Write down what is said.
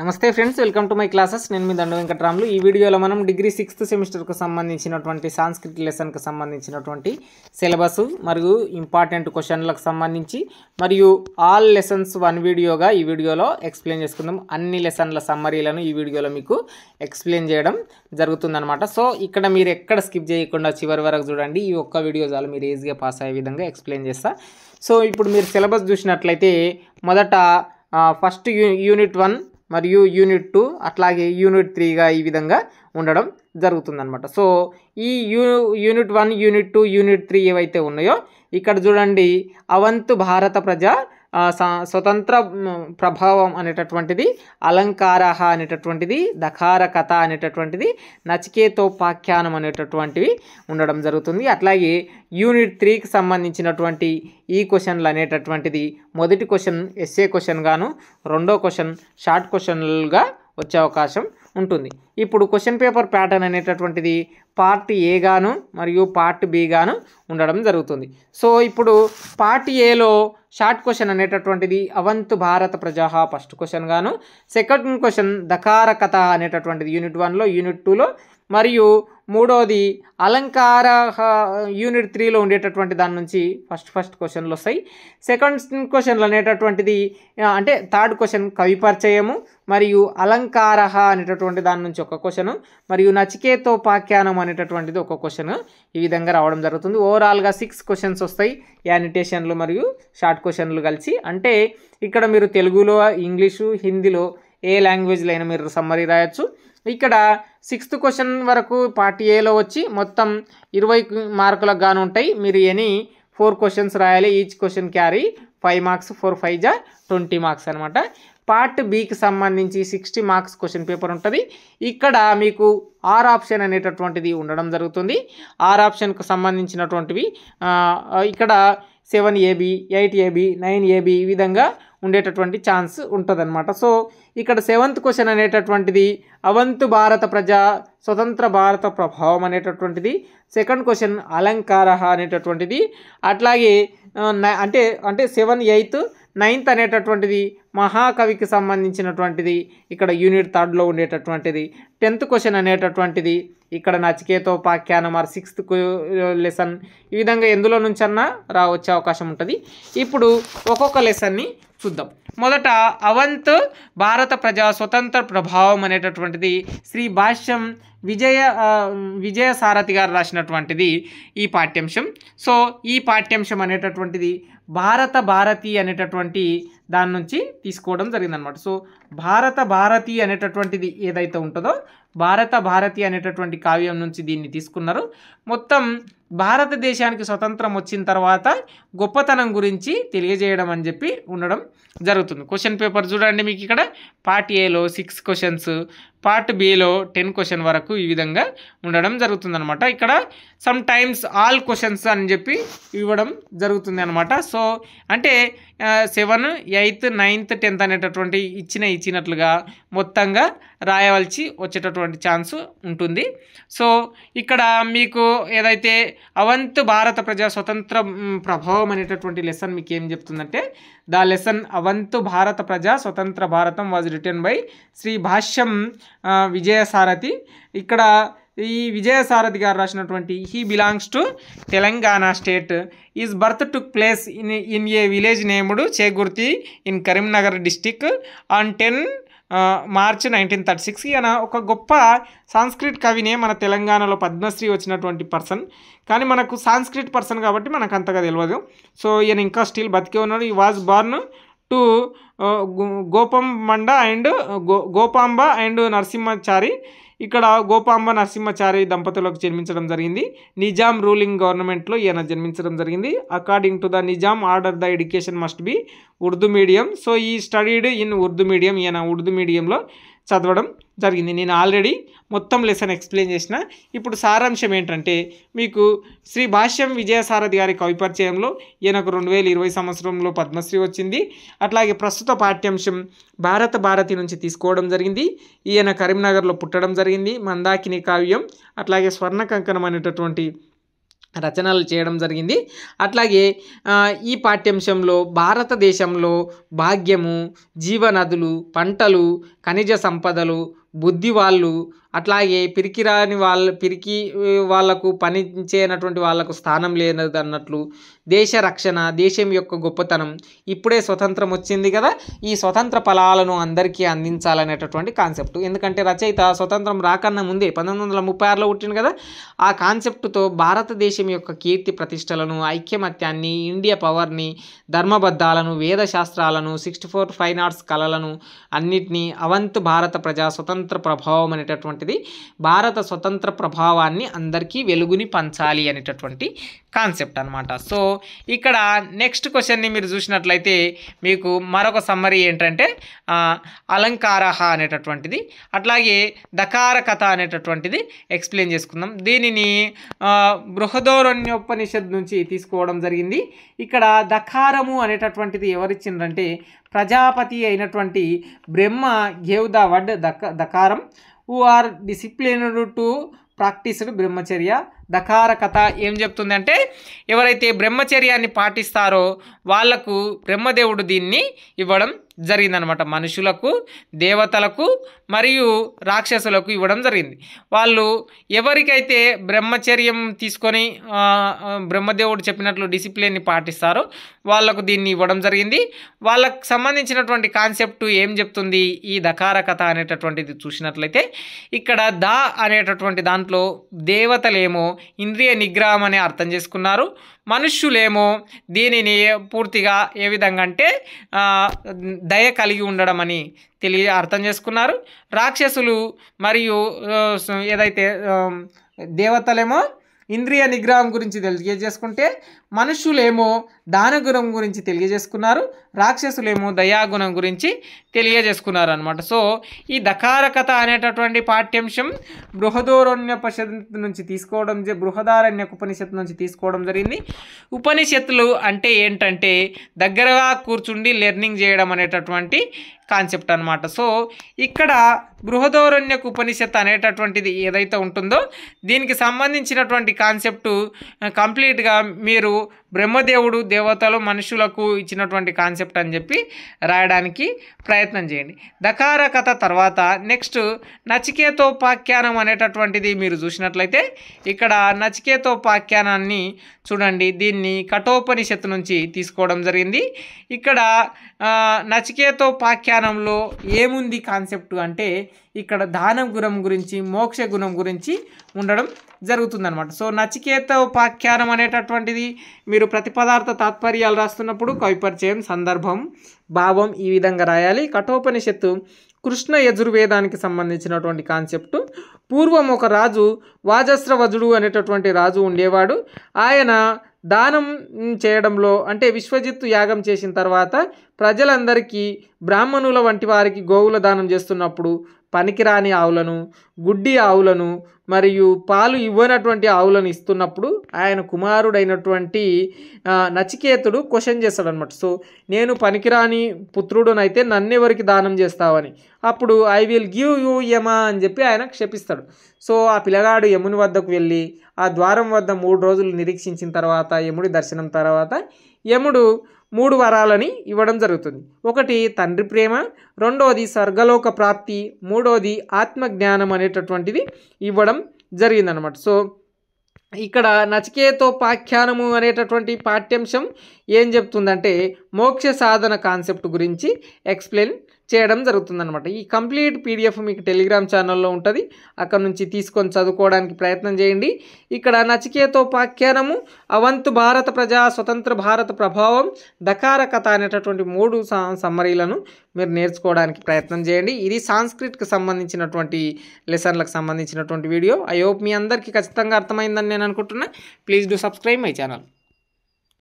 నమస్తే friends, welcome to my classes. నేను మీ దండ వెంకటరాములు. ఈ వీడియోలో మనం డిగ్రీ 6th సెమిస్టర్కు సంబంధించినటువంటి సాంస్క్రిట్ లెసన్కి సంబంధించినటువంటి సిలబస్ మరియు ఇంపార్టెంట్ క్వశ్చన్లకు సంబంధించి మరియు ఆల్ లెసన్స్ వన్ వీడియోగా ఈ వీడియోలో ఎక్స్ప్లెయిన్ చేసుకుందాం. అన్ని లెసన్ల సమ్మరీలను ఈ వీడియోలో మీకు ఎక్స్ప్లెయిన్ చేయడం జరుగుతుందన్నమాట. సో ఇక్కడ మీరు ఎక్కడ స్కిప్ చేయకుండా చివరి వరకు చూడండి. ఈ ఒక్క వీడియో చాలు, మీరు ఈజీగా పాస్ అయ్యే విధంగా ఎక్స్ప్లెయిన్ చేస్తా. సో ఇప్పుడు మీరు సిలబస్ చూసినట్లయితే మొదట ఫస్ట్ యూనిట్ 1 మరియు యూనిట్ 2 అట్లాగే యూనిట్ 3గా ఈ విధంగా ఉండడం జరుగుతుందన్నమాట. సో ఈ యూనిట్ 1 యూనిట్ 2 యూనిట్ 3 ఏవైతే ఉన్నాయో ఇక్కడ చూడండి, అవంతు భారత ప్రజ స్వతంత్ర ప్రభావం అనేటటువంటిది, అలంకార అనేటటువంటిది, దకార కథ అనేటటువంటిది, నచికేతోపాఖ్యానం అనేటటువంటివి ఉండడం జరుగుతుంది. అట్లాగే యూనిట్ 3కి సంబంధించినటువంటి ఈ క్వశ్చన్లు అనేటటువంటిది మొదటి క్వశ్చన్ ఎస్ఏ క్వశ్చన్ గాను, రెండో క్వశ్చన్ షార్ట్ క్వశ్చన్లుగా వచ్చే అవకాశం ఉంటుంది. ఇప్పుడు క్వశ్చన్ పేపర్ ప్యాటర్న్ అనేటటువంటిది పార్ట్ ఏ గాను మరియు పార్ట్ బి గాను ఉండడం జరుగుతుంది. సో ఇప్పుడు పార్ట్ ఏలో షార్ట్ క్వశ్చన్ అనేటటువంటిది అవంతు భారత ప్రజా ఫస్ట్ క్వశ్చన్ గాను, సెకండ్ క్వశ్చన్ దకార కథ అనేటటువంటిది యూనిట్ 1లో యూనిట్ 2లో, మరియు మూడోది అలంకార యూనిట్ 3లో ఉండేటటువంటి దాని నుంచి ఫస్ట్ క్వశ్చన్లు వస్తాయి. సెకండ్ క్వశ్చన్లు అనేటటువంటిది అంటే థర్డ్ క్వశ్చన్ కవి పరిచయము మరియు అలంకార అనేటటువంటి దాని నుంచి ఒక క్వశ్చన్ మరియు నచికేతోపాఖ్యానం అనేటటువంటిది ఒక క్వశ్చన్ ఈ విధంగా రావడం జరుగుతుంది. ఓవరాల్గా 6 క్వశ్చన్స్ వస్తాయి, యానిటేషన్లు మరియు షార్ట్ క్వశ్చన్లు కలిసి. అంటే ఇక్కడ మీరు తెలుగులో, ఇంగ్లీషు, హిందీలో ఏ లాంగ్వేజ్లో అయినా మీరు సమ్మరీ రాయొచ్చు. ఇక్కడ 6th క్వశ్చన్ వరకు పార్ట్ ఏలో వచ్చి మొత్తం 20 మార్కులకు గాను ఉంటాయి. మీరు ఎనీ 4 క్వశ్చన్స్ రాయాలి. ఈచ్ క్వశ్చన్ క్యారీ 5 మార్క్స్, 4 5 జా 20 మార్క్స్ అనమాట. పార్ట్ బికి సంబంధించి 60 మార్క్స్ క్వశ్చన్ పేపర్ ఉంటుంది. ఇక్కడ మీకు ఆర్ ఆప్షన్ అనేటటువంటిది ఉండడం జరుగుతుంది. ఆర్ ఆప్షన్కు సంబంధించినటువంటివి ఇక్కడ 7AB, 8AB, 9AB ఈ విధంగా ఉండేటటువంటి ఛాన్స్ ఉంటుందన్నమాట. సో ఇక్కడ 7th క్వశ్చన్ అనేటటువంటిది అవంతు భారత ప్రజా స్వతంత్ర భారత ప్రభావం అనేటటువంటిది, సెకండ్ క్వశ్చన్ అలంకార అనేటటువంటిది, అట్లాగే అంటే 7, 8, 9th అనేటటువంటిది మహాకవికి సంబంధించినటువంటిది ఇక్కడ యూనిట్ 3లో ఉండేటటువంటిది, 10th క్వశ్చన్ అనేటటువంటిది ఇక్కడ నచికేతోపాఖ్యానం ఆర్ 6th లెసన్. ఈ విధంగా ఎందులో నుంచన్నా వచ్చే అవకాశం ఉంటుంది. ఇప్పుడు ఒక్కొక్క లెసన్ని చూద్దాం. మొదట అవంత్ భారత ప్రజా స్వతంత్ర ప్రభావం అనేటటువంటిది శ్రీ భాష్యం విజయసారథి గారు రాసినటువంటిది ఈ పాఠ్యాంశం. సో ఈ పాఠ్యాంశం అనేటటువంటిది భారతి అనేటటువంటి దాని నుంచి తీసుకోవడం జరిగిందనమాట. సో భారతి అనేటటువంటిది ఏదైతే ఉంటుందో భారతి అనేటటువంటి కావ్యం నుంచి దీన్ని తీసుకున్నారు. మొత్తం భారతదేశానికి స్వతంత్రం వచ్చిన తర్వాత గొప్పతనం గురించి తెలియజేయడం అని చెప్పి ఉండడం జరుగుతుంది. క్వశ్చన్ పేపర్ చూడండి, మీకు ఇక్కడ పార్ట్ ఏలో 6 క్వశ్చన్స్, పార్ట్ బిలో 10 క్వశ్చన్ వరకు ఈ విధంగా ఉండడం జరుగుతుంది అనమాట. ఇక్కడ సమ్ టైమ్స్ ఆల్ క్వశ్చన్స్ అని చెప్పి ఇవ్వడం జరుగుతుంది అనమాట. సో అంటే 7, 8, 9th, 10th అనేటటువంటి ఇచ్చినట్లుగా మొత్తంగా రాయవలసి వచ్చేటటువంటి ఛాన్స్ ఉంటుంది. సో ఇక్కడ మీకు ఏదైతే అవంతు భారత ప్రజా స్వతంత్ర ప్రభావం అనేటటువంటి లెసన్ మీకు ఏం చెప్తుందంటే, ద లెసన్ అవంతు భారత ప్రజా స్వతంత్ర భారతం was written by Shri Bhashyam Vijayasarathi. ఇక్కడ ఈ విజయసారథి గారు రాసినటువంటి he belongs to Telangana state. His birth took place in a village named Chegurthi in Karimnagar district on 10 March 1936. ఈయన ఒక గొప్ప సాంస్క్రిట్ కవినే, మన తెలంగాణలో పద్మశ్రీ వచ్చినటువంటి పర్సన్. కానీ మనకు సాంస్క్రిట్ పర్సన్ కాబట్టి మనకు అంతగా తెలియదు. సో ఈయన ఇంకా స్టిల్ బతికే ఉన్నాడు. He was born to Gopamba and Narasimhachari. ఇక్కడ గోపాంబ నరసింహచారి దంపతులకు జన్మించడం జరిగింది. నిజాం రూలింగ్ గవర్నమెంట్లో ఈయన జన్మించడం జరిగింది. According to the Nizam order the education must be Urdu medium. So ఈ స్టడీడ్ ఇన్ ఉర్దూ మీడియం. ఈయన ఉర్దూ మీడియంలో చదవడం జరిగింది. నేను ఆల్రెడీ మొత్తం లెసన్ ఎక్స్ప్లెయిన్ చేసిన. ఇప్పుడు సారాంశం ఏంటంటే, మీకు శ్రీ భాష్యం విజయసారథి గారి కవి పరిచయంలో ఈయనకు 2020 సంవత్సరంలో పద్మశ్రీ వచ్చింది. అట్లాగే ప్రస్తుత పాఠ్యాంశం భారతి నుంచి తీసుకోవడం జరిగింది. ఈయన కరీంనగర్లో పుట్టడం జరిగింది. మందాకిని కావ్యం అట్లాగే స్వర్ణ కంకణం అనేటటువంటి రచనలు చేయడం జరిగింది. అట్లాగే ఈ పాఠ్యాంశంలో భారతదేశంలో భాగ్యము, జీవనదులు, పంటలు, ఖనిజ సంపదలు, బుద్ధివాళ్ళు, అట్లాగే పిరికి వాళ్ళకు పని చేయనటువంటి వాళ్ళకు స్థానం లేనది అన్నట్లు, దేశ రక్షణ, దేశం యొక్క గొప్పతనం, ఇప్పుడే స్వతంత్రం వచ్చింది కదా, ఈ స్వతంత్ర ఫలాలను అందరికీ అందించాలనేటటువంటి కాన్సెప్ట్. ఎందుకంటే రచయిత స్వతంత్రం రాకన్నా ముందే 1936లో పుట్టింది కదా, ఆ కాన్సెప్ట్తో భారతదేశం యొక్క కీర్తి ప్రతిష్టలను, ఐక్యమత్యాన్ని, ఇండియా పవర్ని, ధర్మబద్ధాలను, వేదశాస్త్రాలను, 64 ఫైన్ ఆర్ట్స్ కళలను అన్నిటినీ, అవంత్ భారత ప్రజా స్వతంత్ర ప్రభావం అనేటటువంటిది, భారత స్వతంత్ర ప్రభావాన్ని అందరికీ వెలుగుని పంచాలి అనేటటువంటి కాన్సెప్ట్ అనమాట. సో ఇక్కడ నెక్స్ట్ క్వశ్చన్ని మీరు చూసినట్లయితే మీకు మరొక సమ్మరీ ఏంటంటే అలంకార అనేటటువంటిది, అట్లాగే దకార కథ అనేటటువంటిది ఎక్స్ప్లెయిన్ చేసుకుందాం. దీనిని బృహదోరణ్యోపనిషత్ నుంచి తీసుకోవడం జరిగింది. ఇక్కడ దకారము అనేటటువంటిది ఎవరిచ్చిందంటే ప్రజాపతి అయినటువంటి బ్రహ్మ గేవ్ ద వర్డ్ దకారం who are disciplined to practised brahmacharya. దకార కథ ఏం చెప్తుందంటే ఎవరైతే బ్రహ్మచర్యాన్ని పాటిస్తారో వాళ్లకు బ్రహ్మదేవుడు దీన్ని ఇవ్వడం జరిగిందనమాట. మనుషులకు, దేవతలకు మరియు రాక్షసులకు ఇవ్వడం జరిగింది. వాళ్ళు ఎవరికైతే బ్రహ్మచర్యం తీసుకొని బ్రహ్మదేవుడు చెప్పినట్లు డిసిప్లిన్ని పాటిస్తారో వాళ్లకు దీన్ని ఇవ్వడం జరిగింది. వాళ్ళకు సంబంధించినటువంటి కాన్సెప్ట్ ఏం చెప్తుంది ఈ దకార కథ అనేటటువంటిది చూసినట్లయితే ఇక్కడ ద అనేటటువంటి దాంట్లో దేవతలేమో ఇంద్రియ నిగ్రహం అనే అర్థం చేసుకున్నారు, మనుష్యులేమో దీనిని పూర్తిగా ఏ విధంగా అంటే దయ కలిగి ఉండడం అని అర్థం చేసుకున్నారు. రాక్షసులు మరియు ఏదైతే దేవతలేమో ఇంద్రియ నిగ్రహం గురించి తెలియజేసుకుంటే, మనుష్యులేమో దానగుణం గురించి తెలియజేసుకున్నారు, రాక్షసులేమో దయాగుణం గురించి తెలియజేసుకున్నారు అనమాట. సో ఈ దకార కథ అనేటటువంటి పాఠ్యాంశం బృహదోరణ్యోపనిషత్తు నుంచి తీసుకోవడం జరిగింది. ఉపనిషత్తులు అంటే ఏంటంటే దగ్గరగా కూర్చుండి లెర్నింగ్ చేయడం అనేటటువంటి కాన్సెప్ట్ అనమాట. సో ఇక్కడ బృహదోరణ్యక ఉపనిషత్తు అనేటటువంటిది ఏదైతే ఉంటుందో దీనికి సంబంధించినటువంటి కాన్సెప్ట్ కంప్లీట్గా మీరు బ్రహ్మదేవుడు, దేవతలు, మనుషులకు ఇచ్చినటువంటి కాన్సెప్ట్ అని చెప్పి రాయడానికి ప్రయత్నం చేయండి. దకార కథ తర్వాత నెక్స్ట్ నచికేతోపాఖ్యానం అనేటటువంటిది మీరు చూసినట్లయితే ఇక్కడ నచికేతోపాఖ్యానాన్ని చూడండి, దీన్ని కఠోపనిషత్తు నుంచి తీసుకోవడం జరిగింది. ఇక్కడ నచికేతోపాఖ్యానంలో ఏముంది కాన్సెప్ట్ అంటే ఇక్కడ దానం గుణం గురించి, మోక్ష గుణం గురించి ఉండడం జరుగుతుందన్నమాట. సో నచికేతోపాఖ్యానం అనేటటువంటిది మీరు ప్రతిపదార్థ తాత్పర్యాలు రాస్తున్నప్పుడు కవిపరిచయం, సందర్భం, భావం ఈ విధంగా రాయాలి. కఠోపనిషత్తు కృష్ణ యజుర్వేదానికి సంబంధించినటువంటి కాన్సెప్ట్. పూర్వం ఒక రాజు వాజస్రవజుడు అనేటటువంటి రాజు ఉండేవాడు. ఆయన దానం చేయడంలో అంటే విశ్వజిత్తు యాగం చేసిన తర్వాత ప్రజలందరికీ బ్రాహ్మణుల వంటి వారికి గోవుల దానం చేస్తున్నప్పుడు పనికిరాని ఆవులను, గుడ్డి ఆవులను మరియు పాలు ఇవ్వనటువంటి ఆవులను ఇస్తున్నప్పుడు ఆయన కుమారుడైనటువంటి నచికేతుడు క్వశ్చన్ చేస్తాడనమాట. సో నేను పనికిరాని పుత్రుడునైతే నన్నెవరికి దానం చేస్తావని. అప్పుడు ఐ విల్ గివ్ యూ యమ అని చెప్పి ఆయన క్షపిస్తాడు. సో ఆ పిల్లగాడు యముని వద్దకు వెళ్ళి ఆ ద్వారం వద్ద 3 రోజులు నిరీక్షించిన తర్వాత యముడి దర్శనం తర్వాత యముడు 3 వరాలని ఇవ్వడం జరుగుతుంది. ఒకటి తండ్రి ప్రేమ, రెండవది స్వర్గలోక ప్రాప్తి, మూడవది ఆత్మజ్ఞానం అనేటటువంటిది ఇవ్వడం జరిగిందనమాట. సో ఇక్కడ నచికేతోపాఖ్యానము అనేటటువంటి పాఠ్యాంశం ఏం చెప్తుందంటే మోక్ష సాధన కాన్సెప్ట్ గురించి ఎక్స్ప్లెయిన్ చేయడం జరుగుతుందన్నమాట. ఈ కంప్లీట్ పీడిఎఫ్ మీకు టెలిగ్రామ్ ఛానల్లో ఉంటుంది, అక్కడ నుంచి తీసుకొని చదువుకోవడానికి ప్రయత్నం చేయండి. ఇక్కడ నచికేతోపాఖ్యానము, అవంత్ భారత ప్రజా స్వతంత్ర భారత ప్రభావం, దకార కథ అనేటటువంటి 3 సమ్మరీలను మీరు నేర్చుకోవడానికి ప్రయత్నం చేయండి. ఇది సాంస్క్రిట్కి సంబంధించినటువంటి లెసన్లకు సంబంధించినటువంటి వీడియో. ఐ హోప్ మీ అందరికీ ఖచ్చితంగా అర్థమైందని నేను అనుకుంటున్నా. Please do subscribe my channel.